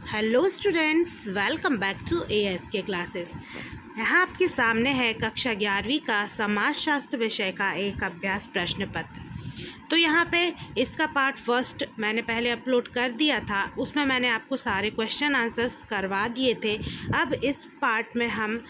Hello students, welcome back to ASK classes. यहाँ आपके सामने है कक्षा 11वीं का समाजशास्त्र विषय का एक अभ्यास प्रश्न पत्र। तो यहाँ पे इसका पार्ट फर्स्ट मैंने पहले अपलोड कर दिया था, उसमें मैंने आपको सारे क्वेश्चन आंसर्स करवा दिए थे। अब इस पार्ट में हम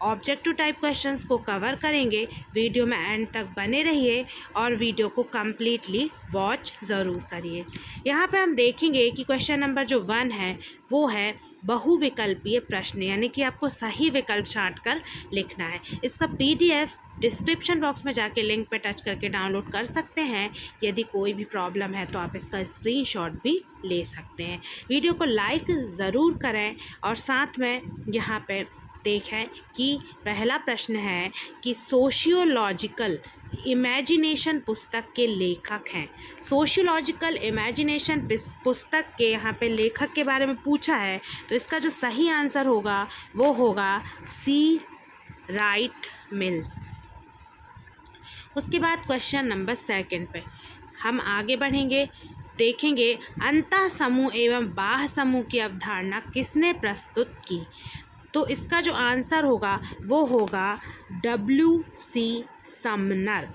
ऑब्जेक्टिव टाइप क्वेश्चंस को कवर करेंगे। वीडियो में एंड तक बने रहिए और वीडियो को कम्प्लीटली वॉच ज़रूर करिए। यहाँ पे हम देखेंगे कि क्वेश्चन नंबर जो 1 है वो है बहुविकल्पीय प्रश्न, यानी कि आपको सही विकल्प छांट कर लिखना है। इसका PDF डिस्क्रिप्शन बॉक्स में जाके लिंक पे टच करके डाउनलोड कर सकते हैं। यदि कोई भी प्रॉब्लम है तो आप इसका स्क्रीनशॉट भी ले सकते हैं। वीडियो को लाइक ज़रूर करें और साथ में यहाँ पे देखें कि पहला प्रश्न है कि सोशियोलॉजिकल इमेजिनेशन पुस्तक के लेखक हैं। सोशियोलॉजिकल इमेजिनेशन पुस्तक के यहाँ पे लेखक के बारे में पूछा है, तो इसका जो सही आंसर होगा वो होगा C. Right mills. उसके बाद क्वेश्चन नंबर 2 पे हम आगे बढ़ेंगे, देखेंगे अंतः समूह एवं बाह्य समूह की अवधारणा किसने प्रस्तुत की। तो इसका जो आंसर होगा वो होगा W.C. समनर।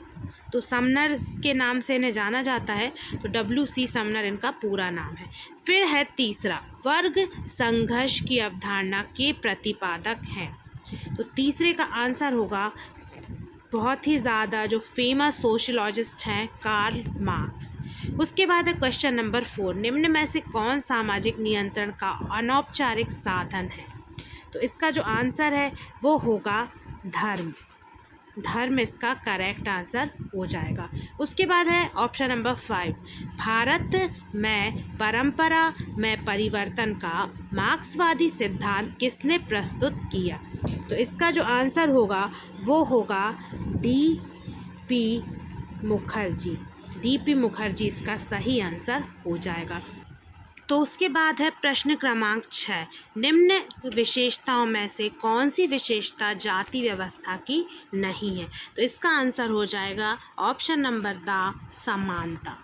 तो समनर के नाम से इन्हें जाना जाता है, तो W.C. समनर इनका पूरा नाम है। फिर है तीसरा, वर्ग संघर्ष की अवधारणा के प्रतिपादक हैं। तो तीसरे का आंसर होगा बहुत ही ज़्यादा जो फेमस सोशलॉजिस्ट हैं, कार्ल मार्क्स। उसके बाद है क्वेश्चन नंबर 4, निम्न में से कौन सामाजिक नियंत्रण का अनौपचारिक साधन है। तो इसका जो आंसर है वो होगा धर्म। धर्म इसका करेक्ट आंसर हो जाएगा। उसके बाद है ऑप्शन नंबर 5, भारत में परंपरा में परिवर्तन का मार्क्सवादी सिद्धांत किसने प्रस्तुत किया। तो इसका जो आंसर होगा वो होगा D.P. मुखर्जी। D.P. मुखर्जी इसका सही आंसर हो जाएगा। तो उसके बाद है प्रश्न क्रमांक 6, निम्न विशेषताओं में से कौन सी विशेषता जाति व्यवस्था की नहीं है। तो इसका आंसर हो जाएगा ऑप्शन नंबर द समानता।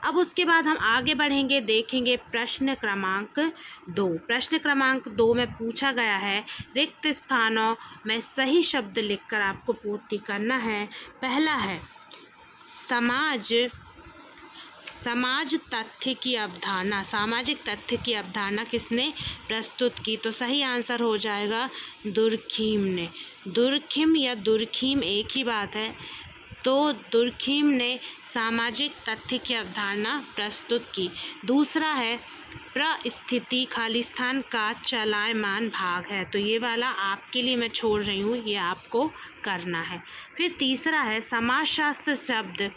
अब उसके बाद हम आगे बढ़ेंगे, देखेंगे प्रश्न क्रमांक 2। प्रश्न क्रमांक 2 में पूछा गया है रिक्त स्थानों में सही शब्द लिखकर आपको पूर्ति करना है। पहला है समाज तथ्य की अवधारणा। सामाजिक तथ्य की अवधारणा किसने प्रस्तुत की। तो सही आंसर हो जाएगा दुर्खीम ने। दुर्खिम या दुर्खीम एक ही बात है। तो दुर्खीम ने सामाजिक तथ्य की अवधारणा प्रस्तुत की। दूसरा है परिस्थिति खालिस्तान का चलायमान भाग है। तो ये वाला आपके लिए मैं छोड़ रही हूँ, ये आपको करना है। फिर तीसरा है समाजशास्त्र शब्द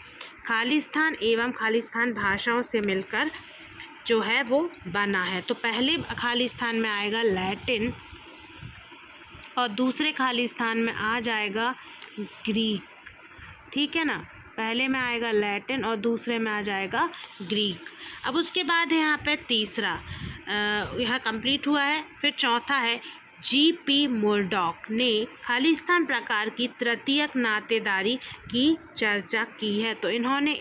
खालिस्तान एवं खालिस्तान भाषाओं से मिलकर जो है वो बना है। तो पहले खालिस्तान में आएगा लैटिन और दूसरे खालिस्तान में आ जाएगा ग्रीक। ठीक है ना, पहले में आएगा लैटिन और दूसरे में आ जाएगा ग्रीक। अब उसके बाद है यहाँ पे तीसरा, यह कंप्लीट हुआ है। फिर चौथा है G.P. मुर्डॉक ने खालिस्तान प्रकार की तृतीयक नातेदारी की चर्चा की है। तो इन्होंने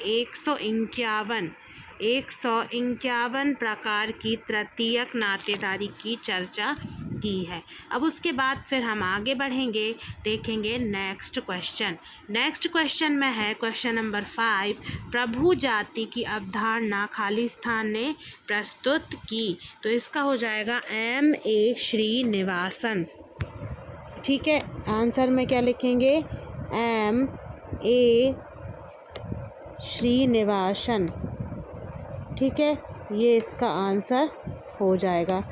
151 प्रकार की तृतीयक नातेदारी की चर्चा की है। अब उसके बाद फिर हम आगे बढ़ेंगे, देखेंगे नेक्स्ट क्वेश्चन में है क्वेश्चन नंबर 5, प्रभु जाति की अवधारणा खालिस्तान ने प्रस्तुत की। तो इसका हो जाएगा M.A. श्रीनिवासन। ठीक है, आंसर में क्या लिखेंगे, M.A. श्रीनिवासन। ठीक है, ये इसका आंसर हो जाएगा।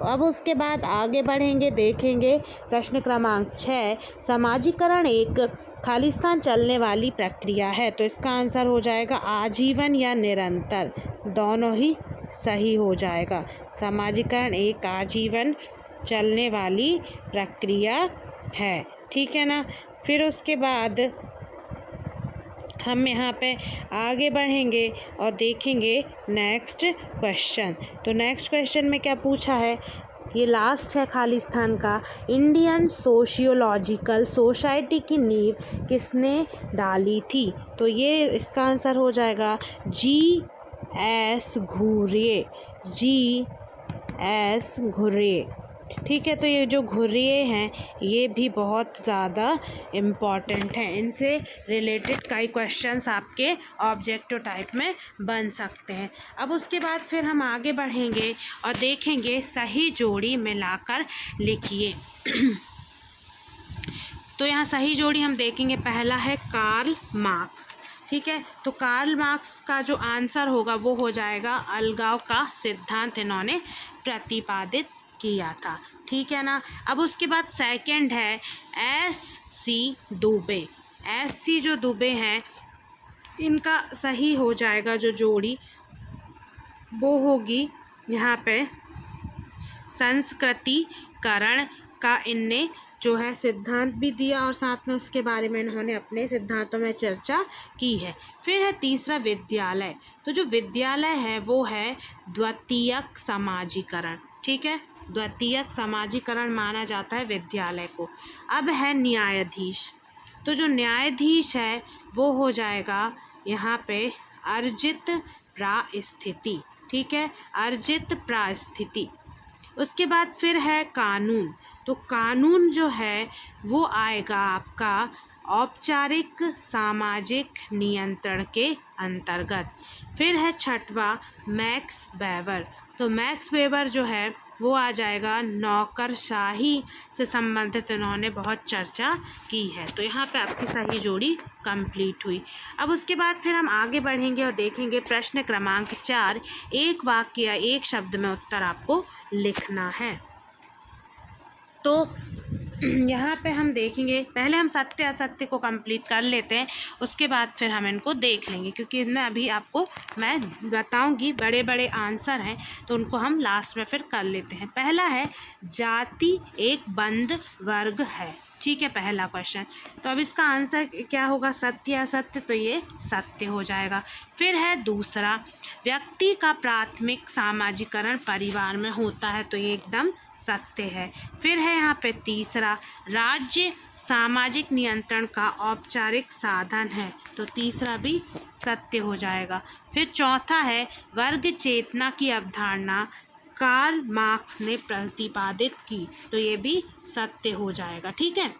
अब उसके बाद आगे बढ़ेंगे, देखेंगे प्रश्न क्रमांक 6, समाजीकरण एक खालिस्तान चलने वाली प्रक्रिया है। तो इसका आंसर हो जाएगा आजीवन या निरंतर, दोनों ही सही हो जाएगा। समाजीकरण एक आजीवन चलने वाली प्रक्रिया है। ठीक है ना। फिर उसके बाद हम यहाँ पे आगे बढ़ेंगे और देखेंगे नेक्स्ट क्वेश्चन। तो नेक्स्ट क्वेश्चन में क्या पूछा है, ये लास्ट है खालिस्तान का, इंडियन सोशियोलॉजिकल सोसाइटी की नींव किसने डाली थी। तो ये इसका आंसर हो जाएगा G.S. घुर्ये। एस घुर्ये। ठीक है, तो ये जो घुर्ये हैं ये भी बहुत ज़्यादा इम्पॉर्टेंट हैं, इनसे रिलेटेड कई क्वेश्चंस आपके ऑब्जेक्टिव टाइप में बन सकते हैं। अब उसके बाद फिर हम आगे बढ़ेंगे और देखेंगे सही जोड़ी मिलाकर लिखिए। तो यहाँ सही जोड़ी हम देखेंगे, पहला है कार्ल मार्क्स। ठीक है, तो कार्ल मार्क्स का जो आंसर होगा वो हो जाएगा अलगाव का सिद्धांत इन्होंने प्रतिपादित किया था। ठीक है ना। अब उसके बाद सेकंड है S C Dubey. S C जो दुबे हैं इनका सही हो जाएगा जो जोड़ी वो होगी यहाँ पे संस्कृतिकरण का इनने जो है सिद्धांत भी दिया और साथ में उसके बारे में इन्होंने अपने सिद्धांतों में चर्चा की है। फिर है तीसरा विद्यालय। तो जो विद्यालय है वो है द्वितीयक समाजीकरण। ठीक है, द्वितीयक समाजीकरण माना जाता है विद्यालय को। अब है न्यायाधीश। तो जो न्यायाधीश है वो हो जाएगा यहाँ पे अर्जित प्रास्थिति। ठीक है, अर्जित प्रास्थिति। उसके बाद फिर है कानून। तो कानून जो है वो आएगा आपका औपचारिक सामाजिक नियंत्रण के अंतर्गत। फिर है छठवा मैक्स वेबर। तो मैक्स वेबर जो है वो आ जाएगा नौकरशाही से संबंधित इन्होंने बहुत चर्चा की है। तो यहाँ पे आपकी सही जोड़ी कंप्लीट हुई। अब उसके बाद फिर हम आगे बढ़ेंगे और देखेंगे प्रश्न क्रमांक 4, एक वाक्य या एक शब्द में उत्तर आपको लिखना है। तो यहाँ पे हम देखेंगे, पहले हम सत्य असत्य को कंप्लीट कर लेते हैं, उसके बाद फिर हम इनको देख लेंगे, क्योंकि इनमें अभी आपको मैं बताऊंगी बड़े बड़े आंसर हैं तो उनको हम लास्ट में फिर कर लेते हैं। पहला है जाति एक बंद वर्ग है। ठीक है, पहला क्वेश्चन। तो अब इसका आंसर क्या होगा, सत्य असत्य, तो ये सत्य हो जाएगा। फिर है दूसरा, व्यक्ति का प्राथमिक सामाजिकरण परिवार में होता है, तो ये एकदम सत्य है। फिर है यहाँ पे तीसरा, राज्य सामाजिक नियंत्रण का औपचारिक साधन है, तो तीसरा भी सत्य हो जाएगा। फिर चौथा है वर्ग चेतना की अवधारणा कार्ल मार्क्स ने प्रतिपादित की, तो ये भी सत्य हो जाएगा। ठीक है,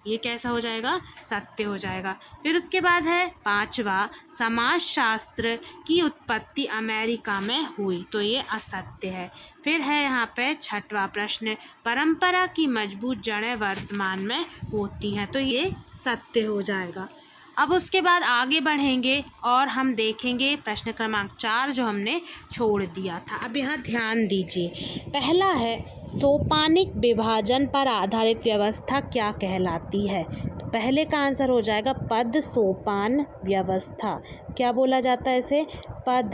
ये कैसा हो जाएगा, सत्य हो जाएगा। फिर उसके बाद है पांचवा, समाजशास्त्र की उत्पत्ति अमेरिका में हुई, तो ये असत्य है। फिर है यहाँ पे छठवा प्रश्न, परंपरा की मजबूत जड़ें वर्तमान में होती हैं, तो ये सत्य हो जाएगा। अब उसके बाद आगे बढ़ेंगे और हम देखेंगे प्रश्न क्रमांक 4 जो हमने छोड़ दिया था। अब यहाँ ध्यान दीजिए, पहला है सोपानिक विभाजन पर आधारित व्यवस्था क्या कहलाती है। तो पहले का आंसर हो जाएगा पद सोपान व्यवस्था। क्या बोला जाता है इसे, पद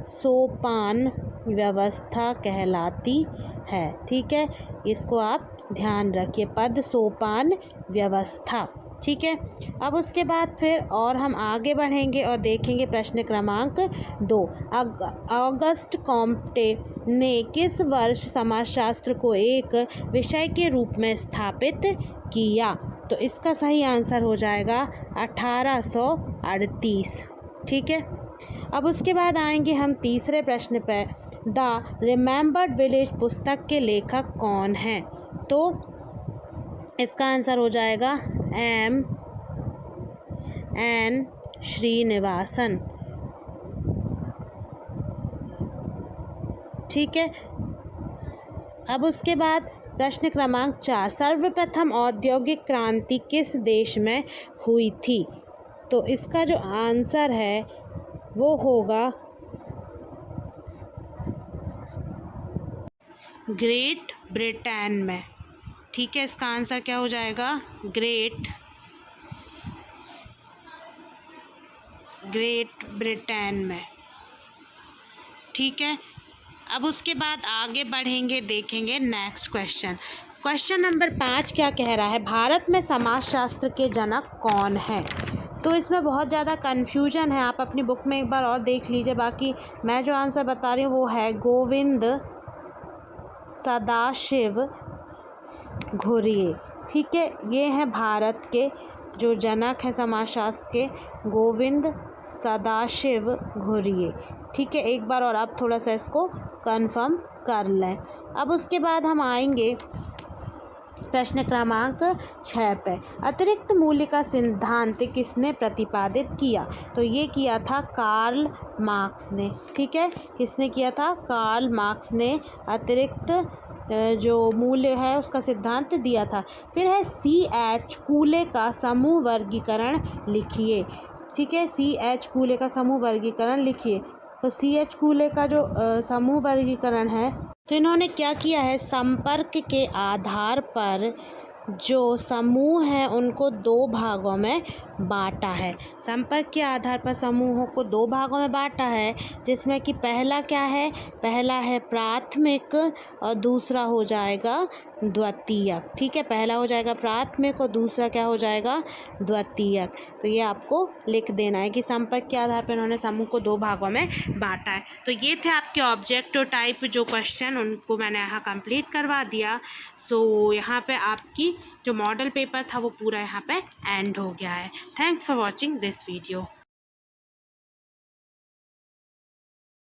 सोपान व्यवस्था कहलाती है। ठीक है, इसको आप ध्यान रखिए, पद सोपान व्यवस्था। ठीक है, अब उसके बाद फिर और हम आगे बढ़ेंगे और देखेंगे प्रश्न क्रमांक 2, ऑगस्ट कॉम्टे ने किस वर्ष समाजशास्त्र को एक विषय के रूप में स्थापित किया। तो इसका सही आंसर हो जाएगा 1838। ठीक है, अब उसके बाद आएंगे हम तीसरे प्रश्न पर, द रिमेम्बर्ड विलेज पुस्तक के लेखक कौन हैं। तो इसका आंसर हो जाएगा M. N. श्रीनिवासन। ठीक है, अब उसके बाद प्रश्न क्रमांक 4, सर्वप्रथम औद्योगिक क्रांति किस देश में हुई थी। तो इसका जो आंसर है वो होगा ग्रेट ब्रिटेन में। ठीक है, इसका आंसर क्या हो जाएगा, ग्रेट ब्रिटेन में। ठीक है, अब उसके बाद आगे बढ़ेंगे, देखेंगे नेक्स्ट क्वेश्चन। क्वेश्चन नंबर 5 क्या कह रहा है, भारत में समाजशास्त्र के जनक कौन है। तो इसमें बहुत ज़्यादा कन्फ्यूजन है, आप अपनी बुक में एक बार और देख लीजिए। बाकी मैं जो आंसर बता रही हूँ वो है गोविंद सदाशिव घुर्ये। ठीक है, ये हैं भारत के जो जनक हैं समाजशास्त्र के, गोविंद सदाशिव घुर्ये। ठीक है, एक बार और आप थोड़ा सा इसको कंफर्म कर लें। अब उसके बाद हम आएंगे प्रश्न क्रमांक 6 पे। अतिरिक्त मूल्य का सिद्धांत किसने प्रतिपादित किया? तो ये किया था कार्ल मार्क्स ने। ठीक है, किसने किया था? कार्ल मार्क्स ने अतिरिक्त जो मूल्य है उसका सिद्धांत दिया था। फिर है C.H. कूले का समूह वर्गीकरण लिखिए। ठीक है, C.H. कूले का समूह वर्गीकरण लिखिए। तो C.H. कूले का जो समूह वर्गीकरण है, तो इन्होंने क्या किया है, संपर्क के आधार पर जो समूह हैं उनको दो भागों में बांटा है। संपर्क के आधार पर समूहों को दो भागों में बांटा है, जिसमें कि पहला क्या है, पहला है प्राथमिक और दूसरा हो जाएगा द्वितीयक। ठीक है, पहला हो जाएगा प्राथमिक और दूसरा क्या हो जाएगा, द्वितीयक। तो ये आपको लिख देना है कि संपर्क के आधार पर इन्होंने समूह को दो भागों में बांटा है। तो ये थे आपके ऑब्जेक्टिव टाइप जो क्वेश्चन, उनको मैंने यहाँ कंप्लीट करवा दिया। सो यहाँ पे आपकी जो मॉडल पेपर था वो पूरा यहाँ पे एंड हो गया है। Thanks for watching this video.